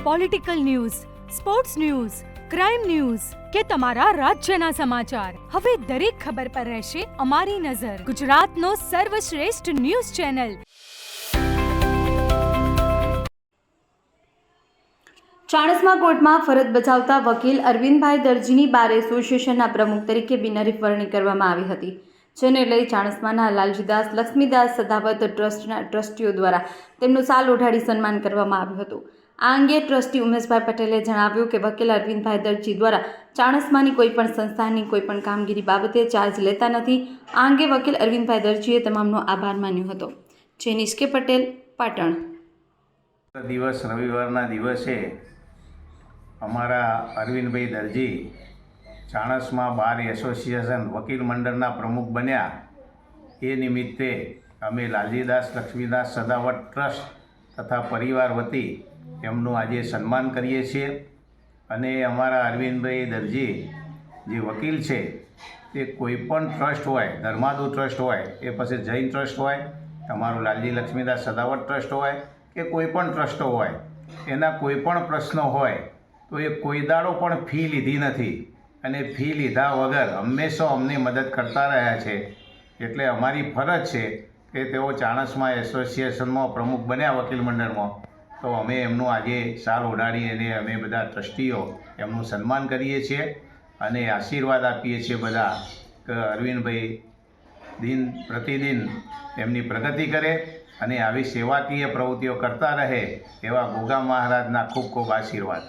Political news, sports news, crime news કે તમારા રાજ્યના સમાચાર, હવે દરેક ખબર પર રહેશે અમારી નજર. ગુજરાતનો સર્વશ્રેષ્ઠ ન્યૂઝ ચેનલ. ચાણસ્મા કોર્ટમાં ફરજ બજાવતા વકીલ અરવિંદભાઈ દરજીની બાર એસોસિએશનના પ્રમુખ તરીકે બિનહરીફ વરણી કરવામાં આવી હતી, જેને લઈ ચાણસ્માના લાલજીદાસ લક્ષ્મીદાસ સદાવત ટ્રસ્ટના ટ્રસ્ટીઓ દ્વારા તેમનું સાલ ઓઢાડી સન્માન કરવામાં આવ્યું હતું. આ અંગે ટ્રસ્ટી ઉમેશભાઈ પટેલે જણાવ્યું કે વકીલ અરવિંદભાઈ દરજી દ્વારા ચાણસ્માની કોઈપણ સંસ્થાની કોઈપણ કામગીરી બાબતે ચાર્જ લેતા નથી. આ અંગે વકીલ અરવિંદભાઈ દરજીએ તમામનો આભાર માન્યો હતો. જેનિશ કે પટેલ, પાટણ. દિવસ રવિવારના દિવસે અમારા અરવિંદભાઈ દરજી ચાણસ્મા બાર એસોસિએશન વકીલ મંડળના પ્રમુખ બન્યા. એ નિમિત્તે અમે લાલજીદાસ લક્ષ્મીદાસ સદાવત ટ્રસ્ટ તથા પરિવાર વતી એમનું આજે સન્માન કરીએ છીએ. અને અમારા અરવિંદભાઈ દરજી જે વકીલ છે તે કોઈપણ ટ્રસ્ટ હોય, ધર્માદુ ટ્રસ્ટ હોય, એ પછી જૈન ટ્રસ્ટ હોય, તમારું લાલજી લક્ષ્મીદાસ સદાવત ટ્રસ્ટ હોય કે કોઈપણ ટ્રસ્ટો હોય, એના કોઈપણ પ્રશ્નો હોય તો એ કોઈ દાડો પણ ફી લીધી નથી અને ફી લીધા વગર હંમેશા અમને મદદ કરતા રહ્યા છે. એટલે અમારી ફરજ છે કે તેઓ ચાણસ્મા એસોસિએશનમાં પ્રમુખ બન્યા વકીલ મંડળમાં, તો અમે એમનું આજે સાલ ઓઢાડી અને અમે બધા ટ્રસ્ટીઓ એમનું સન્માન કરીએ છીએ અને આશીર્વાદ આપીએ છીએ બધા કે અરવિંદભાઈ દિન પ્રતિદિન એમની પ્રગતિ કરે અને આવી સેવાકીય પ્રવૃત્તિઓ કરતા રહે એવા ગોગા મહારાજના ખૂબ ખૂબ આશીર્વાદ.